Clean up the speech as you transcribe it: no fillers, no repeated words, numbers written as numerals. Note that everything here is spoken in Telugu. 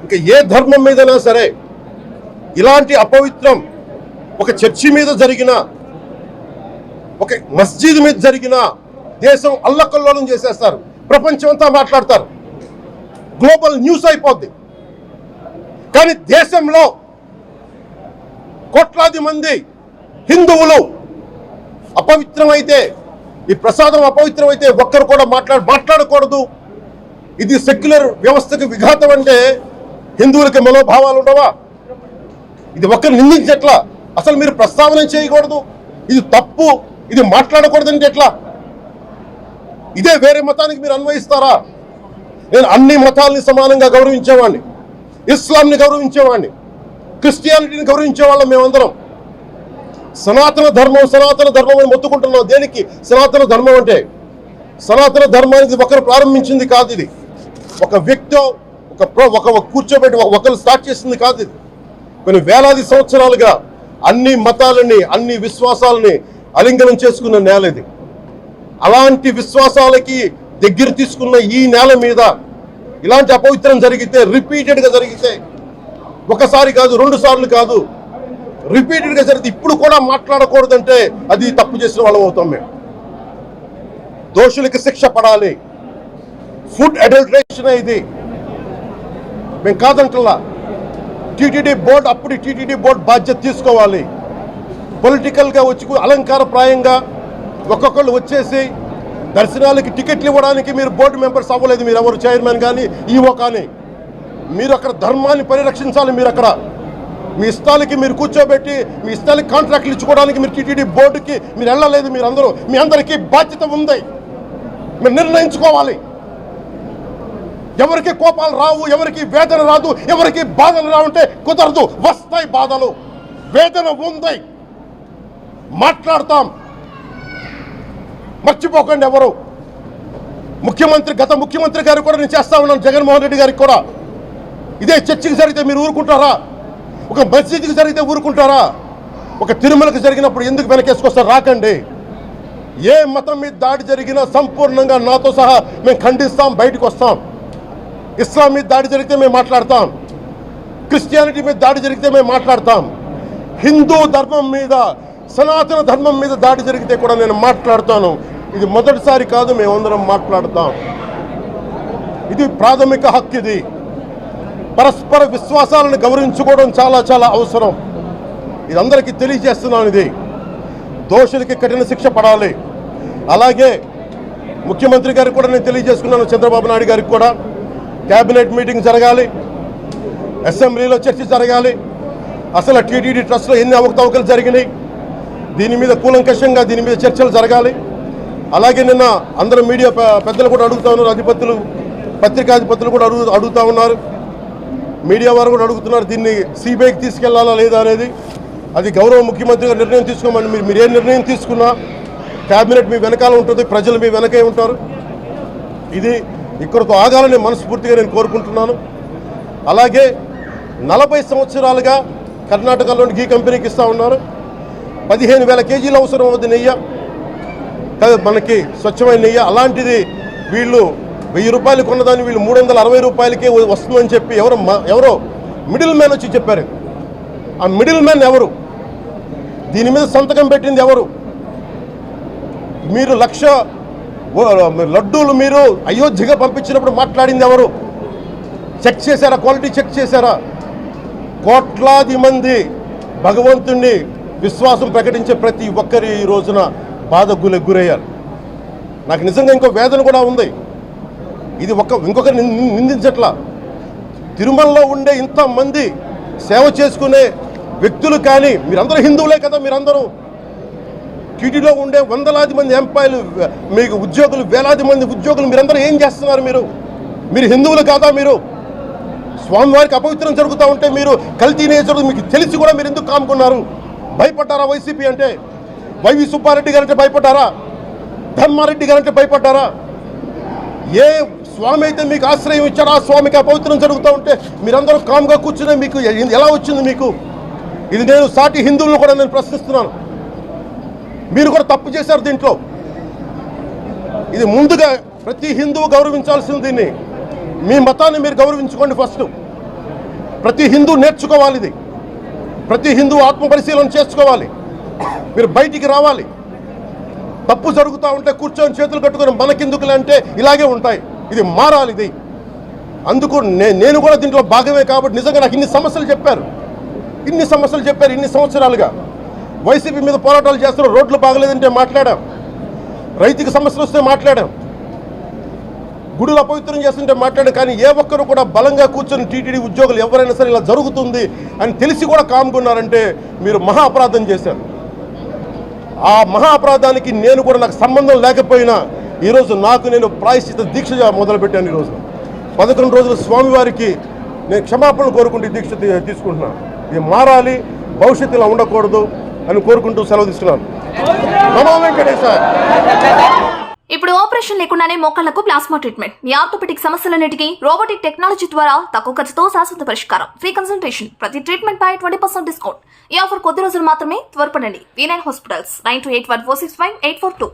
ఇంకా ఏ ధర్మం మీదైనా సరే ఇలాంటి అపవిత్రం ఒక చర్చి మీద జరిగిన, ఒక మస్జిద్ మీద జరిగిన దేశం అల్లకల్లోలం చేసేస్తారు, ప్రపంచం అంతా మాట్లాడతారు, గ్లోబల్ న్యూస్ అయిపోద్ది. కానీ దేశంలో కోట్లాది మంది హిందువులు అపవిత్రమైతే, ఈ ప్రసాదం అపవిత్రమైతే ఒక్కరు కూడా మాట్లాడకూడదు, ఇది సెక్యులర్ వ్యవస్థకు విఘాతం అంటే హిందువులకి మనోభావాలు ఉండవా? ఇది ఒక్కరు నిందించట్లా, అసలు మీరు ప్రస్తావన చేయకూడదు, ఇది తప్పు, ఇది మాట్లాడకూడదంటే ఎట్లా? ఇదే వేరే మతానికి మీరు అన్వయిస్తారా? నేను అన్ని మతాలని సమానంగా గౌరవించేవాడిని, ఇస్లాంని గౌరవించేవాడిని, క్రిస్టియానిటీని గౌరవించేవాళ్ళం మేమందరం. సనాతన ధర్మం అని మొత్తుకుంటున్నాం. దేనికి సనాతన ధర్మం అంటే? సనాతన ధర్మానికి ఒకరు ప్రారంభించింది కాదు, ఇది ఒక వ్యక్తి ఒక కూర్చోబెట్టి ఒకరు స్టార్ట్ చేసింది కాదు. ఇది కొన్ని వేలాది సంవత్సరాలుగా అన్ని మతాలని, అన్ని విశ్వాసాలని అలింగనం చేసుకున్న నేల ఇది. అలాంటి విశ్వాసాలకి దగ్గర తీసుకున్న ఈ నేల మీద ఇలాంటి అపవిత్రం జరిగితే, రిపీటెడ్గా జరిగితే, ఒకసారి కాదు, 2 సార్లు కాదు, రిపీటెడ్గా జరిగితే ఇప్పుడు కూడా మాట్లాడకూడదంటే అది తప్పు చేసిన వాళ్ళం అవుతాం. మేము దోషులకి శిక్ష పడాలి. ఫుడ్ అడల్టరేషన్ ఇది మేము కాదంటలా. టీటీడీ బోర్డు, అప్పుడు టీటీడీ బోర్డు బాధ్యత తీసుకోవాలి. పొలిటికల్గా వచ్చి అలంకారప్రాయంగా ఒక్కొక్కళ్ళు వచ్చేసి దర్శనాలకి టికెట్లు ఇవ్వడానికి మీరు బోర్డు మెంబర్స్ అవ్వలేదు. మీరు ఎవరు చైర్మన్ కానీ ఈవో కానీ, మీరు అక్కడ ధర్మాన్ని పరిరక్షించాలి. మీరు అక్కడ మీ ఇష్టాలకి మీరు కూర్చోబెట్టి మీ ఇష్టాలకి కాంట్రాక్ట్లు ఇచ్చుకోవడానికి మీరు టీటీడీ బోర్డుకి మీరు వెళ్ళలేదు. మీరు అందరూ, మీ అందరికీ బాధ్యత ఉంది. మీరు నిర్ణయించుకోవాలి. ఎవరికి కోపాలు రావు, ఎవరికి వేదన రాదు, ఎవరికి బాధలు రావుంటే కుదరదు. వస్తాయి బాధలు, వేదన ఉంది, మాట్లాడతాం. మర్చిపోకండి ఎవరు. గత ముఖ్యమంత్రి గారు కూడా నేను చేస్తా ఉన్నాను, జగన్మోహన్ రెడ్డి గారికి కూడా. ఇదే చర్చికి జరిగితే మీరు ఊరుకుంటారా? ఒక మసీదుకి జరిగితే ఊరుకుంటారా? ఒక తిరుమలకు జరిగినప్పుడు ఎందుకు వెనకేసుకొస్తారు? రాకండి. ఏ మతం మీద దాడి జరిగినా సంపూర్ణంగా నాతో సహా మేము ఖండిస్తాం, బయటకు వస్తాం. ఇస్లాం మీద దాడి జరిగితే మేము మాట్లాడతాం, క్రిస్టియానిటీ మీద దాడి జరిగితే మేము మాట్లాడతాం. హిందూ ధర్మం మీద, సనాతన ధర్మం మీద దాడి జరిగితే కూడా నేను మాట్లాడతాను. ఇది మొదటిసారి కాదు, మేమందరం మాట్లాడతాం. ఇది ప్రాథమిక హక్కు. ఇది పరస్పర విశ్వాసాలను గౌరవించుకోవడం చాలా చాలా అవసరం. ఇది అందరికీ తెలియజేస్తున్నాను. ఇది దోషులకి కఠిన శిక్ష పడాలి. అలాగే ముఖ్యమంత్రి గారికి కూడా నేను తెలియజేసుకున్నాను, చంద్రబాబు నాయుడు గారికి కూడా క్యాబినెట్ మీటింగ్ జరగాలి, అసెంబ్లీలో చర్చ జరగాలి. అసలు టీటీడీ ట్రస్ట్లో ఎన్ని అవకతవకలు జరిగినాయి, దీని మీద కూలంకషంగా దీని మీద చర్చలు జరగాలి. అలాగే నిన్న అందరూ మీడియా పెద్దలు కూడా అడుగుతా ఉన్నారు, అధిపతులు, పత్రికాధిపతులు కూడా అడుగుతూ ఉన్నారు, మీడియా వారు కూడా అడుగుతున్నారు, దీన్ని సిబిఐకి తీసుకెళ్లాలా లేదా అనేది. అది గౌరవ ముఖ్యమంత్రి గారు నిర్ణయం తీసుకోమని. మీరు ఏ నిర్ణయం తీసుకున్నా క్యాబినెట్ మీ వెనకాల ఉంటుంది, ప్రజలు మీ వెనకే ఉంటారు. ఇది ఇక్కడితో ఆగాలని మనస్ఫూర్తిగా నేను కోరుకుంటున్నాను. అలాగే 40 సంవత్సరాలుగా కర్ణాటకలోని గీ కంపెనీకి ఇస్తూ ఉన్నారు. 15,000 కేజీలు అవసరం అవుతుంది నెయ్యి, మనకి స్వచ్ఛమైన నెయ్యి. అలాంటిది వీళ్ళు 1000 రూపాయలు కొన్నదాన్ని వీళ్ళు 360 రూపాయలకే వస్తుందని చెప్పి ఎవరో మిడిల్ మ్యాన్ వచ్చి చెప్పారు. ఆ మిడిల్ మ్యాన్ ఎవరు? దీని మీద సంతకం పెట్టింది ఎవరు? మీరు 1,00,000 లడ్డూలు మీరు అయోధ్యగా పంపించినప్పుడు మాట్లాడింది ఎవరు? చెక్ చేశారా? క్వాలిటీ చెక్ చేశారా? కోట్లాది మంది భగవంతుణ్ణి విశ్వాసం ప్రకటించే ప్రతి ఒక్కరి ఈ రోజున బాధకు గురయ్యారు. నాకు నిజంగా ఇంకో వేదన కూడా ఉంది. ఇది ఇంకొకరిని నిందించట్లా. తిరుమలలో ఉండే ఇంతమంది సేవ చేసుకునే వ్యక్తులు కానీ, మీరందరూ హిందువులే కదా, మీరందరూ టీటీడీలో ఉండే వందలాది మంది ఎంప్లాయీలు, మీకు ఉద్యోగులు, వేలాది మంది ఉద్యోగులు, మీరందరూ ఏం చేస్తున్నారు? మీరు హిందువులు కాదా? మీరు స్వామివారికి అపవిత్రం జరుగుతూ ఉంటే మీరు కల్తీనే జరుగుతుంది మీకు తెలిసి కూడా మీరు ఎందుకు కాముకున్నారు? భయపడ్డారా? వైసీపీ అంటే వైవి సుబ్బారెడ్డి గారంటే భయపడ్డారా? ధర్మారెడ్డి గారంటే భయపడ్డారా? ఏ స్వామి అయితే మీకు ఆశ్రయం ఇచ్చారో ఆ స్వామికి అపవిత్రం జరుగుతూ ఉంటే మీరందరూ కామ్గా కూర్చునే మీకు ఎలా వచ్చింది? మీకు ఇది నేను సాటి హిందువులను కూడా నేను ప్రశ్నిస్తున్నాను. మీరు కూడా తప్పు చేశారు దీంట్లో. ఇది ముందుగా ప్రతి హిందువు గౌరవించాల్సింది. దీన్ని మీ మతాన్ని మీరు గౌరవించుకోండి ఫస్ట్. ప్రతి హిందూ నేర్చుకోవాలి ఇది. ప్రతి హిందూ ఆత్మపరిశీలన చేసుకోవాలి. మీరు బయటికి రావాలి. తప్పు జరుగుతూ ఉంటే కూర్చొని చేతులు కట్టుకొని మనకెందుకులే అంటే ఇలాగే ఉంటాయి. ఇది మారాలి. ఇది అందుకు నేను కూడా దీంట్లో భాగమే. కాబట్టి నిజంగా నాకు ఇన్ని సమస్యలు చెప్పారు ఇన్ని సంవత్సరాలుగా. వైసీపీ మీద పోరాటాలు చేస్తున్నారు. రోడ్లు బాగలేదంటే మాట్లాడాం, రైతుకి సమస్యలు వస్తే మాట్లాడాం, గుడులు అపవిత్రం చేస్తుంటే మాట్లాడాం. కానీ ఏ ఒక్కరు కూడా బలంగా కూర్చొని టీటీడీ ఉద్యోగులు ఎవరైనా సరే ఇలా జరుగుతుంది అని తెలిసి కూడా కామ్గున్నారంటే మీరు మహా అపరాధం చేశారు. ఆ మహా అపరాధానికి నేను కూడా నాకు సంబంధం లేకపోయినా ఈరోజు నేను ప్రాయశ్చిత దీక్ష మొదలుపెట్టాను. ఈరోజు 11 రోజులు స్వామివారికి నేను క్షమాపణలు కోరుకుంటూ దీక్ష తీసుకుంటున్నాను. ఇది మారాలి, భవిష్యత్తులో ఉండకూడదు అని కోరుకుంటూ సెలవు తీసుకున్నాను. నమో వెంకటేశాయ. ఇప్పుడు ఆపరేషన్ లేకుండానే మోకాళ్లకు ప్లాస్మా ట్రీట్మెంట్. మీ ఆర్థోపెటిక్ సమస్యలన్నిటికీ రోబోటిక్ టెక్నాలజీ ద్వారా తక్కువ ఖర్చుతో శాశ్వత పరిష్కారం. Free consultation. ప్రతి ట్రీట్మెంట్ పై 20% డిస్కౌంట్. ఈ ఆఫర్ కొద్ది రోజులు మాత్రమే. త్వరపడండి. V9 hospitals 9281465842.